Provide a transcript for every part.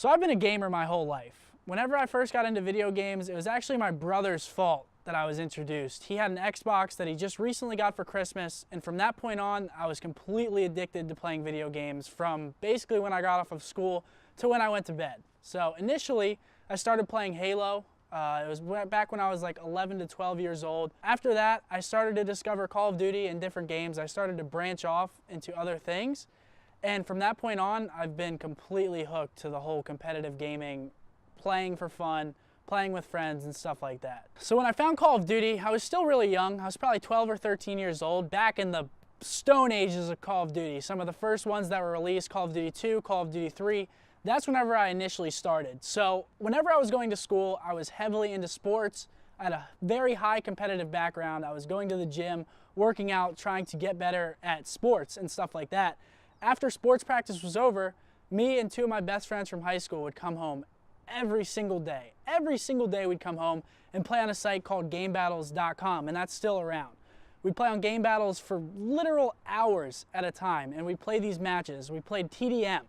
So I've been a gamer my whole life. Whenever I first got into video games, it was actually my brother's fault that I was introduced. He had an Xbox that he just recently got for Christmas, and from that point on, I was completely addicted to playing video games from basically when I got off of school to when I went to bed. So initially, I started playing Halo. It was back when I was like 11 to 12 years old. After that, I started to discover Call of Duty and different games. I started to branch off into other things. And from that point on, I've been completely hooked to the whole competitive gaming, playing for fun, playing with friends and stuff like that. So when I found Call of Duty, I was still really young. I was probably 12 or 13 years old, back in the stone ages of Call of Duty. Some of the first ones that were released, Call of Duty 2, Call of Duty 3, that's whenever I initially started. So whenever I was going to school, I was heavily into sports. I had a very high competitive background. I was going to the gym, working out, trying to get better at sports and stuff like that. After sports practice was over, me and two of my best friends from high school would come home every single day. Every single day we'd come home and play on a site called GameBattles.com, and that's still around. We'd play on Game Battles for literal hours at a time, and we'd play these matches. We played TDM,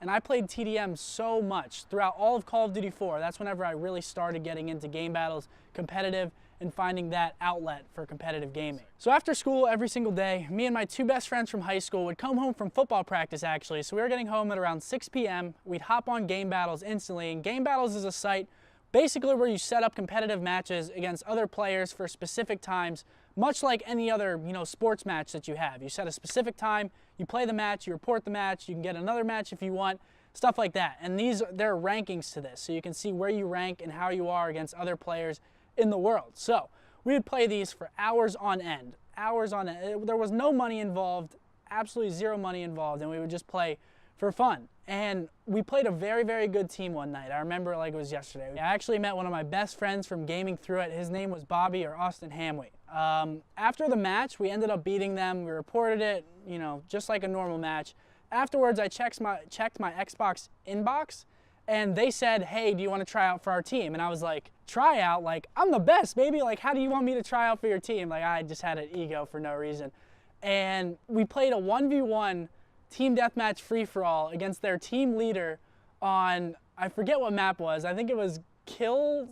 and I played TDM so much throughout all of Call of Duty 4. That's whenever I really started getting into Game Battles, competitive, and finding that outlet for competitive gaming. So after school every single day, me and my two best friends from high school would come home from football practice actually. So we were getting home at around 6 p.m. We'd hop on Game Battles instantly, and Game Battles is a site basically where you set up competitive matches against other players for specific times, much like any other, sports match that you have. You set a specific time, you play the match, you report the match, you can get another match if you want, stuff like that. And there are rankings to this, so you can see where you rank and how you are against other players in the world. So we would play these for hours on end, hours on end. There was no money involved, absolutely zero money involved, and we would just play for fun. And we played a very, very good team one night. I remember it like it was yesterday. I actually met one of my best friends from gaming through it. His name was Bobby, or Austin Hamway. After the match, we ended up beating them. We reported it, just like a normal match. Afterwards, I checked my Xbox inbox, and they said, hey, do you want to try out for our team? And I was like, try out? Like, I'm the best, baby. Like, how do you want me to try out for your team? Like, I just had an ego for no reason. And we played a 1v1 team deathmatch free-for-all against their team leader on, I forget what map was. I think it was Kill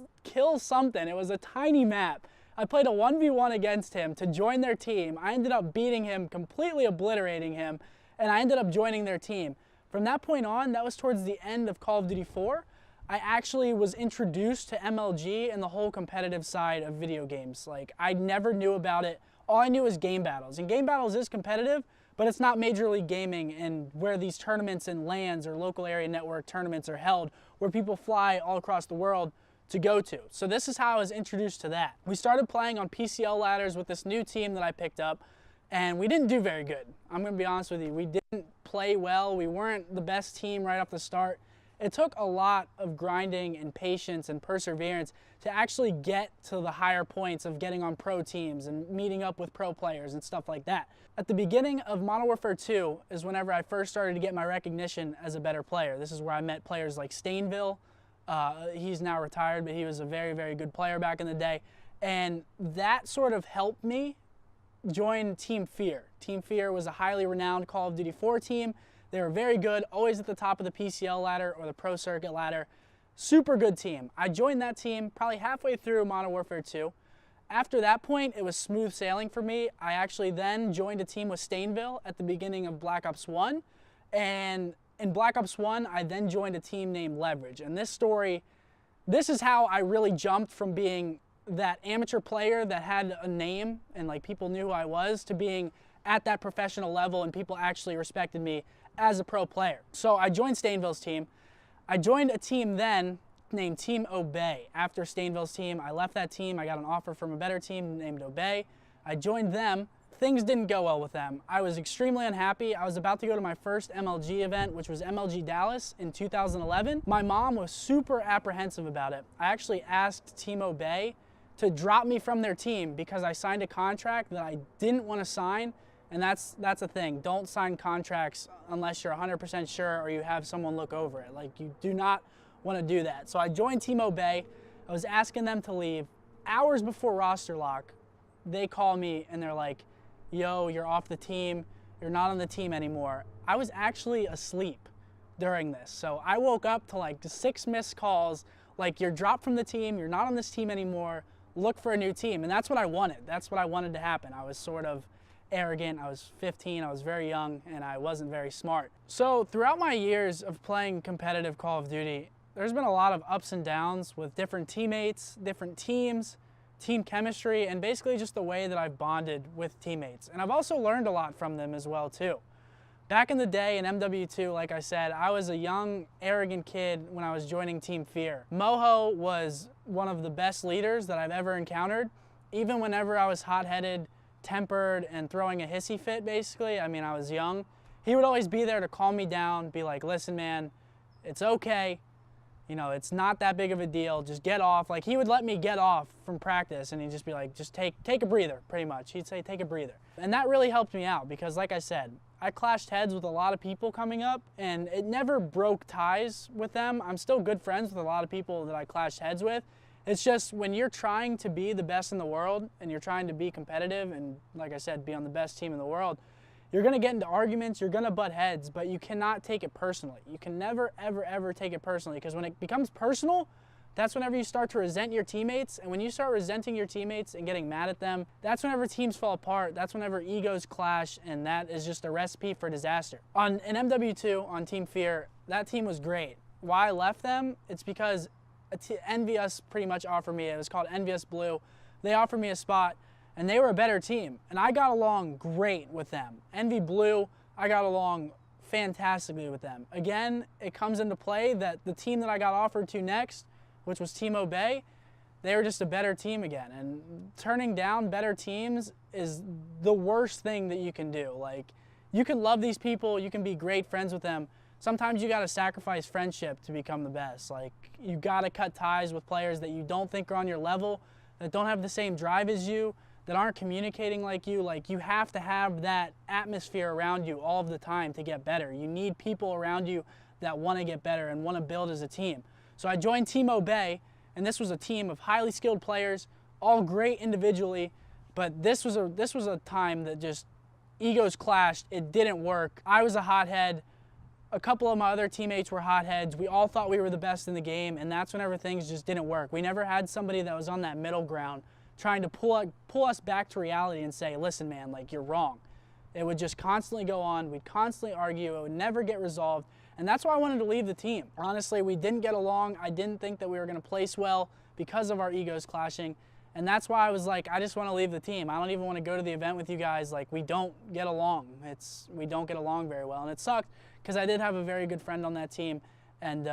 something. It was a tiny map. I played a 1v1 against him to join their team. I ended up beating him, completely obliterating him, and I ended up joining their team. From that point on, that was towards the end of Call of Duty 4, I actually was introduced to MLG and the whole competitive side of video games. Like, I never knew about it. All I knew was Game Battles. And Game Battles is competitive, but it's not Major League Gaming, and where these tournaments and LANs or local area network tournaments are held, where people fly all across the world to go to. So this is how I was introduced to that. We started playing on PCL ladders with this new team that I picked up, and we didn't do very good. I'm gonna be honest with you. We didn't play well. We weren't the best team right off the start. It took a lot of grinding and patience and perseverance to actually get to the higher points of getting on pro teams and meeting up with pro players and stuff like that. At the beginning of Modern Warfare 2 is whenever I first started to get my recognition as a better player. This is where I met players like Stainville. He's now retired, but he was a very, very good player back in the day. And that sort of helped me join Team Fear. Team Fear was a highly renowned Call of Duty 4 team. They were very good, always at the top of the PCL ladder or the Pro Circuit ladder. Super good team. I joined that team probably halfway through Modern Warfare 2. After that point, it was smooth sailing for me. I actually then joined a team with Stainville at the beginning of Black Ops 1. And in Black Ops 1, I then joined a team named Leverage. And this is how I really jumped from being that amateur player that had a name and like people knew who I was to being at that professional level and people actually respected me as a pro player. So I joined Stainville's team. I joined a team then named Team Obey. After Stainville's team, I left that team. I got an offer from a better team named Obey. I joined them. Things didn't go well with them. I was extremely unhappy. I was about to go to my first MLG event, which was MLG Dallas in 2011. My mom was super apprehensive about it. I actually asked Team Obey to drop me from their team because I signed a contract that I didn't want to sign. And that's a thing. Don't sign contracts unless you're 100% sure or you have someone look over it. Like, you do not want to do that. So I joined Team Obey. I was asking them to leave. Hours before roster lock, they call me and they're like, yo, you're off the team. You're not on the team anymore. I was actually asleep during this. So I woke up to like 6 missed calls, like you're dropped from the team, you're not on this team anymore, look for a new team. And that's what I wanted. That's what I wanted to happen. I was sort of arrogant. I was 15, I was very young, and I wasn't very smart. So throughout my years of playing competitive Call of Duty, there's been a lot of ups and downs with different teammates, different teams, team chemistry, and basically just the way that I've bonded with teammates. And I've also learned a lot from them as well too. Back in the day in MW2, like I said, I was a young, arrogant kid when I was joining Team Fear. Moho was one of the best leaders that I've ever encountered. Even whenever I was hot-headed, tempered, and throwing a hissy fit, basically, I mean, I was young, he would always be there to calm me down, be like, listen, man, it's okay. You know, it's not that big of a deal. Just get off. Like, he would let me get off from practice, and he'd just be like, just take a breather, pretty much. He'd say, take a breather. And that really helped me out because, like I said, I clashed heads with a lot of people coming up, and it never broke ties with them. I'm still good friends with a lot of people that I clashed heads with. It's just when you're trying to be the best in the world and you're trying to be competitive and, like I said, be on the best team in the world, you're going to get into arguments, you're going to butt heads, but you cannot take it personally. You can never, ever, ever take it personally, because when it becomes personal, that's whenever you start to resent your teammates. And when you start resenting your teammates and getting mad at them, that's whenever teams fall apart, that's whenever egos clash, and that is just a recipe for disaster. In MW2, on Team Fear, that team was great. Why I left them? It's because Envious pretty much offered me, it was called Envious Blue, they offered me a spot, and they were a better team, and I got along great with them. Envy Blue, I got along fantastically with them. Again, it comes into play that the team that I got offered to next, which was Team Obey, they were just a better team again. And turning down better teams is the worst thing that you can do. Like, you can love these people, you can be great friends with them. Sometimes you gotta sacrifice friendship to become the best. Like, you gotta cut ties with players that you don't think are on your level, that don't have the same drive as you, that aren't communicating like you. Like, you have to have that atmosphere around you all of the time to get better. You need people around you that want to get better and want to build as a team. So I joined Team Obey, and this was a team of highly skilled players, all great individually, but this was a time that just egos clashed. It didn't work. I was a hothead. A couple of my other teammates were hotheads. We all thought we were the best in the game, and that's whenever things just didn't work. We never had somebody that was on that middle ground trying to pull us back to reality and say, listen, man, like, you're wrong. It would just constantly go on. We'd constantly argue. It would never get resolved. And that's why I wanted to leave the team. Honestly, we didn't get along. I didn't think that we were going to place well because of our egos clashing. And that's why I was like, I just want to leave the team. I don't even want to go to the event with you guys. Like, we don't get along. We don't get along very well. And it sucked because I did have a very good friend on that team. And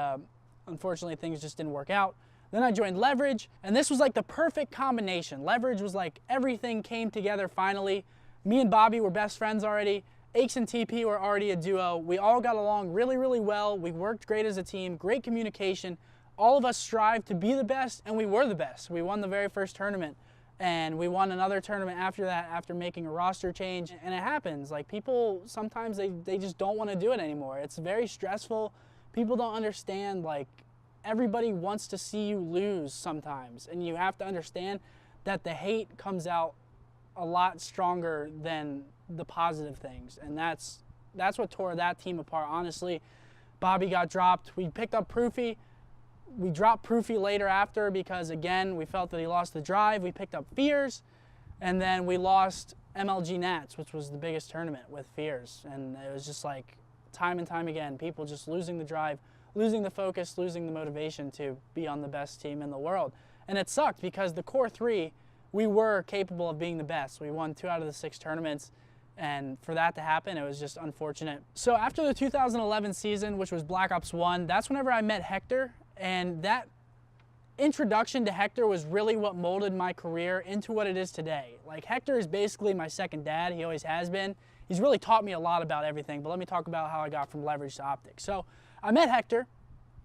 unfortunately, things just didn't work out. Then I joined Leverage, and this was like the perfect combination. Leverage was like everything came together finally. Me and Bobby were best friends already. Aches and TP were already a duo. We all got along really, really well. We worked great as a team, great communication. All of us strived to be the best, and we were the best. We won the very first tournament, and we won another tournament after that after making a roster change. And it happens. Like, people, sometimes they just don't want to do it anymore. It's very stressful. People don't understand, like, everybody wants to see you lose sometimes, and you have to understand that the hate comes out a lot stronger than the positive things, and that's what tore that team apart, honestly. Bobby got dropped. We picked up Proofy. We dropped Proofy later after because, again, we felt that he lost the drive. We picked up Fears, and then we lost MLG Nats, which was the biggest tournament with Fears, and it was just like time and time again, people just losing the drive, losing the focus, losing the motivation to be on the best team in the world. And it sucked because the core three, we were capable of being the best. We won 2 out of the 6 tournaments, and for that to happen, it was just unfortunate. So after the 2011 season, which was Black Ops 1, that's whenever I met Hector, and that introduction to Hector was really what molded my career into what it is today. Like, Hector is basically my second dad. He always has been. He's really taught me a lot about everything, but let me talk about how I got from Leverage to OpTic. So I met Hector.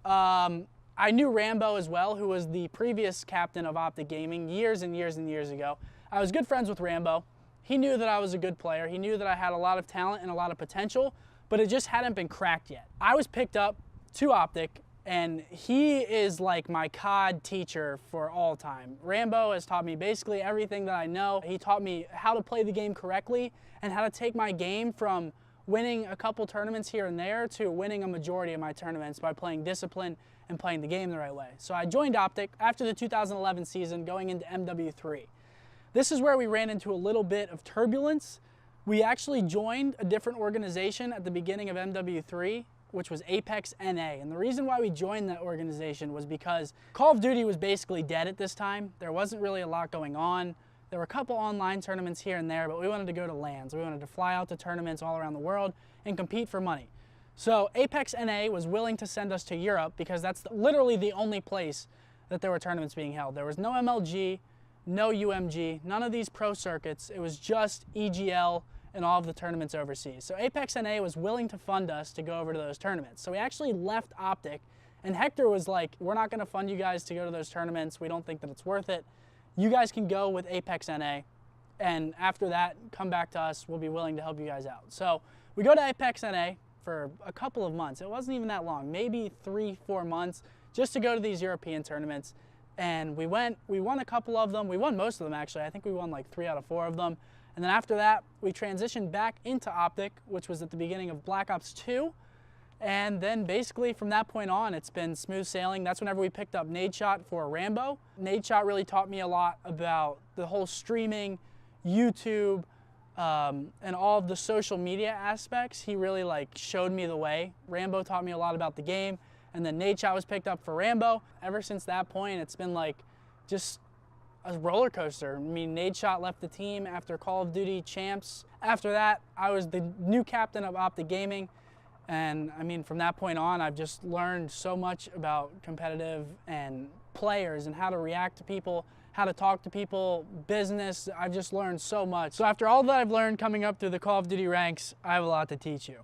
I knew Rambo as well, who was the previous captain of OpTic Gaming years and years and years ago. I was good friends with Rambo. He knew that I was a good player. He knew that I had a lot of talent and a lot of potential, but it just hadn't been cracked yet. I was picked up to OpTic, and he is like my COD teacher for all time. Rambo has taught me basically everything that I know. He taught me how to play the game correctly and how to take my game from winning a couple tournaments here and there to winning a majority of my tournaments by playing discipline and playing the game the right way. So I joined OpTic after the 2011 season, going into MW3. This is where we ran into a little bit of turbulence. We actually joined a different organization at the beginning of MW3, which was Apex NA. And the reason why we joined that organization was because Call of Duty was basically dead at this time. There wasn't really a lot going on. There were a couple online tournaments here and there, but we wanted to go to LANs. We wanted to fly out to tournaments all around the world and compete for money. So Apex NA was willing to send us to Europe because that's literally the only place that there were tournaments being held. There was no MLG, no UMG, none of these pro circuits. It was just EGL and all of the tournaments overseas. So Apex NA was willing to fund us to go over to those tournaments. So we actually left OpTic, and Hector was like, we're not gonna fund you guys to go to those tournaments. We don't think that it's worth it. You guys can go with Apex NA, and after that, come back to us. We'll be willing to help you guys out. So we go to Apex NA for a couple of months. It wasn't even that long, maybe 3-4 months, just to go to these European tournaments. And we won a couple of them. We won most of them, actually. I think we won like 3 out of 4 of them. And then after that, we transitioned back into OpTic, which was at the beginning of Black Ops 2. And then basically from that point on, it's been smooth sailing. That's whenever we picked up Nadeshot for Rambo. Nadeshot really taught me a lot about the whole streaming, YouTube, and all of the social media aspects. He really showed me the way. Rambo taught me a lot about the game. And then Nadeshot was picked up for Rambo. Ever since that point, it's been just a roller coaster. I mean, Nadeshot left the team after Call of Duty Champs. After that, I was the new captain of OpTic Gaming. And I mean, from that point on, I've just learned so much about competitive and players and how to react to people, how to talk to people, business. I've just learned so much. So after all that I've learned coming up through the Call of Duty ranks, I have a lot to teach you.